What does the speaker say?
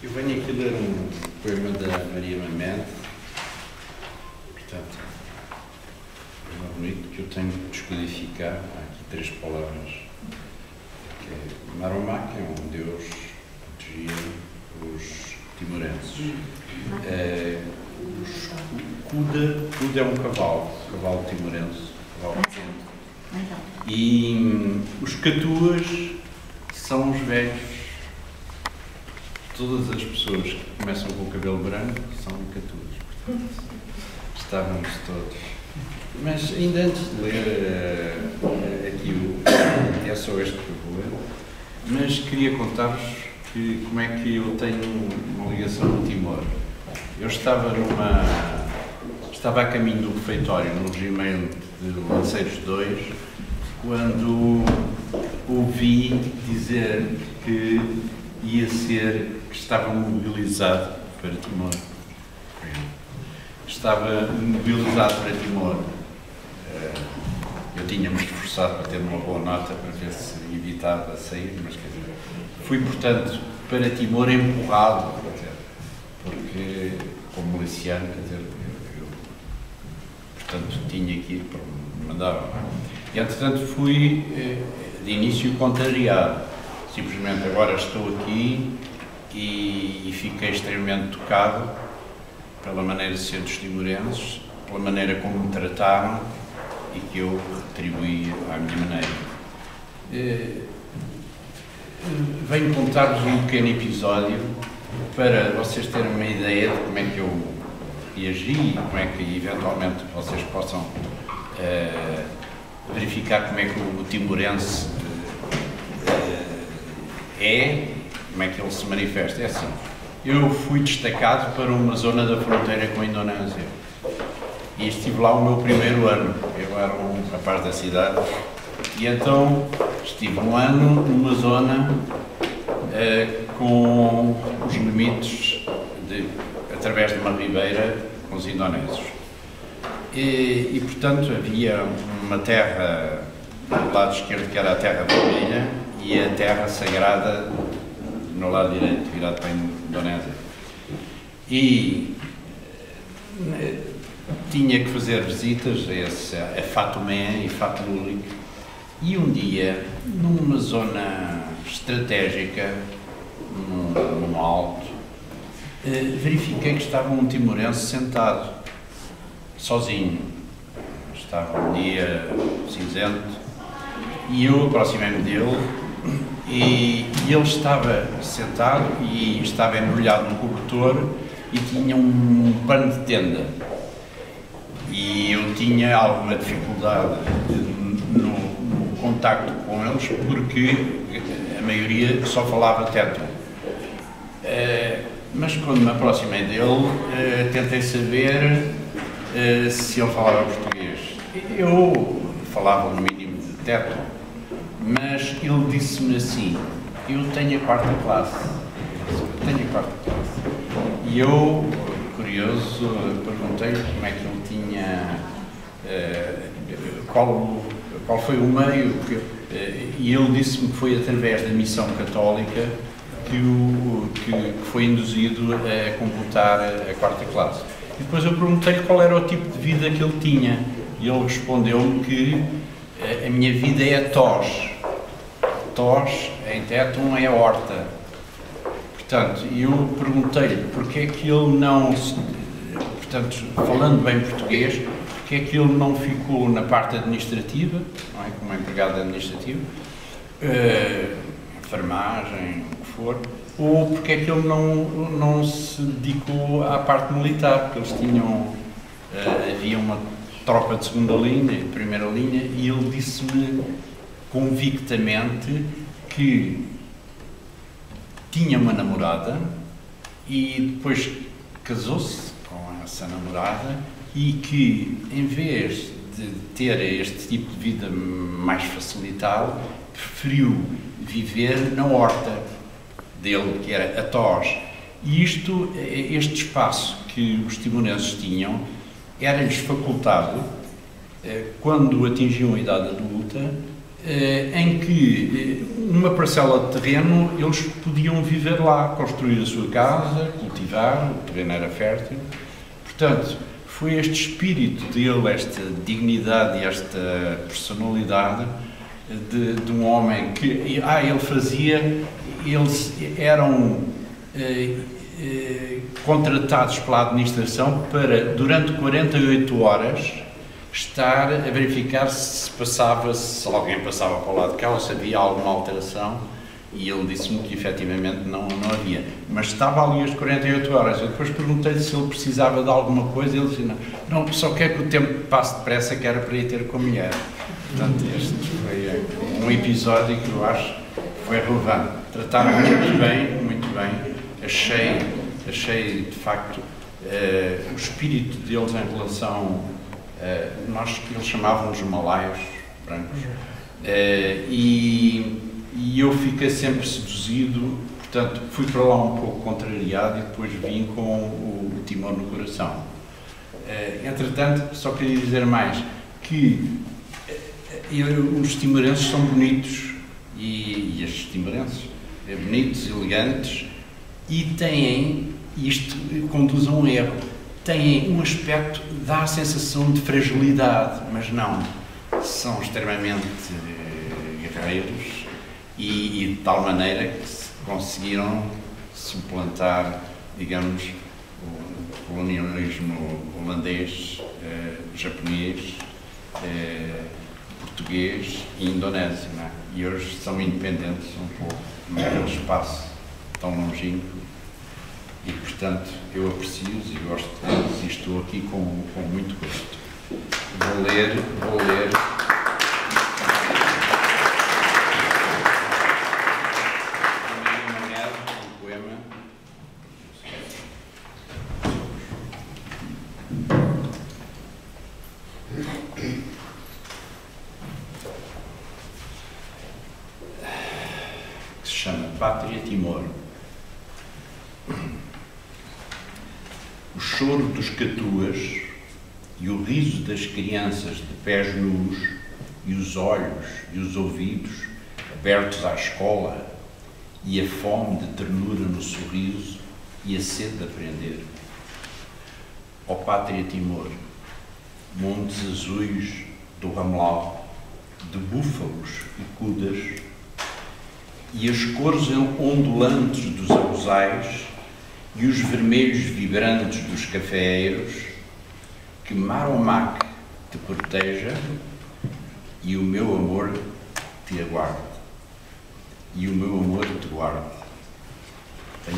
Eu venho aqui ler um poema da Maria Mamed, portanto, é uma bonito que eu tenho que descodificar. Há aqui 3 palavras, que é Maromá, que é um deus que protegia os timorenses. Kuda é um cavalo timorense, cavalo pequeno. E os catuas são os velhos. Todas as pessoas que começam com o cabelo branco são catuas. Portanto, estávamos todos. Mas ainda antes de ler aqui, é só este que eu vou ler, mas queria contar-vos como é que eu tenho uma ligação com Timor. Eu estava a caminho do refeitório, no regimento de Lanceiros 2, quando ouvi dizer que estava mobilizado para Timor. Estava mobilizado para Timor. Eu tinha-me esforçado para ter uma boa nota para ver se evitava sair, mas quer dizer, fui, portanto, para Timor empurrado, quer dizer, porque, como miliciano, quer dizer, eu, portanto, tinha que ir para me mandar. E, entretanto, fui, de início, contrariado. Simplesmente agora estou aqui e fiquei extremamente tocado pela maneira de ser dos timorenses, pela maneira como me trataram e que eu retribuí à minha maneira. Venho contar-vos um pequeno episódio para vocês terem uma ideia de como é que eu reagi e como é que eventualmente vocês possam verificar como é que o timorense como é que ele se manifesta. É assim, eu fui destacado para uma zona da fronteira com a Indonésia e estive lá o meu primeiro ano. Eu era um rapaz da cidade e então estive um ano numa zona com os limites através de uma ribeira com os indonésios e portanto havia uma terra do lado esquerdo que era a terra vermelha e a terra sagrada no lado direito, virado para a Indonésia. E tinha que fazer visitas a Fatomé e Fatululik. E um dia, numa zona estratégica, num alto, verifiquei que estava um timorense sentado, sozinho. Estava um dia cinzento e eu aproximei-me dele. E ele estava sentado e estava embrulhado num cobertor e tinha um pano de tenda. E eu tinha alguma dificuldade no contacto com eles porque a maioria só falava teto. Mas quando me aproximei dele, tentei saber se ele falava português. Eu falava no mínimo de teto. Mas ele disse-me assim, eu tenho a 4ª classe. Tenho a 4ª classe. E eu, curioso, perguntei-lhe como é que ele tinha, qual foi o meio, e ele disse-me que foi através da missão católica que foi induzido a completar a 4ª classe. E depois eu perguntei-lhe qual era o tipo de vida que ele tinha. E ele respondeu-me que a minha vida é a tos. Tos, em Tétum, é a horta. Portanto, eu perguntei-lhe porque é que ele não, portanto, falando bem português, porque é que ele não ficou na parte administrativa, não é, como empregado administrativo, enfermagem, o que for, ou porque é que ele não se dedicou à parte militar, porque eles tinham, havia uma tropa de 2ª linha e de 1ª linha, e ele disse-me convictamente que tinha uma namorada e depois casou-se com essa namorada e que, em vez de ter este tipo de vida mais facilitado, preferiu viver na horta dele, que era a tos. E este espaço que os timorenses tinham era-lhes facultado, quando atingiam a idade adulta, em que uma parcela de terreno eles podiam viver lá, construir a sua casa, cultivar, o terreno era fértil. Portanto, foi este espírito dele, esta dignidade e esta personalidade de um homem que, ele fazia, eles eram contratados pela administração para, durante 48 horas, estar a verificar se alguém passava para o lado de cá ou se havia alguma alteração, e ele disse-me que efetivamente não havia, mas estava ali as 48 horas. Eu depois perguntei-lhe se ele precisava de alguma coisa e ele disse, não, só quer que o tempo passe depressa, que era para ir ter com a mulher. Portanto, este foi um episódio que eu acho que foi relevante. Trataram muito bem, achei de facto o espírito deles em relação, eles chamavam-nos malaios brancos, e eu fiquei sempre seduzido, portanto fui para lá um pouco contrariado e depois vim com o timor no coração. Entretanto, só queria dizer mais que os timorenses são bonitos, e estes timorenses bonitos, elegantes, e têm, isto conduz a um erro, têm um aspecto, dá a sensação de fragilidade, mas não, são extremamente guerreiros e de tal maneira que conseguiram suplantar, digamos, o colonialismo holandês, japonês, português e indonésio, não é? E hoje são independentes um pouco naquele espaço tão longínquo e, portanto, eu aprecio-os e gosto deles e estou aqui com muito gosto. Vou ler um poema que se chama Pátria Timor. O choro dos catuas e o riso das crianças de pés nus e os olhos e os ouvidos abertos à escola e a fome de ternura no sorriso e a sede de aprender. Ó Pátria Timor, montes azuis do Ramelau, de búfalos e cudas, e as cores ondulantes dos arrozais e os vermelhos vibrantes dos cafeeiros, que Maromac te proteja e o meu amor te aguarde. E o meu amor te guarde. Tenho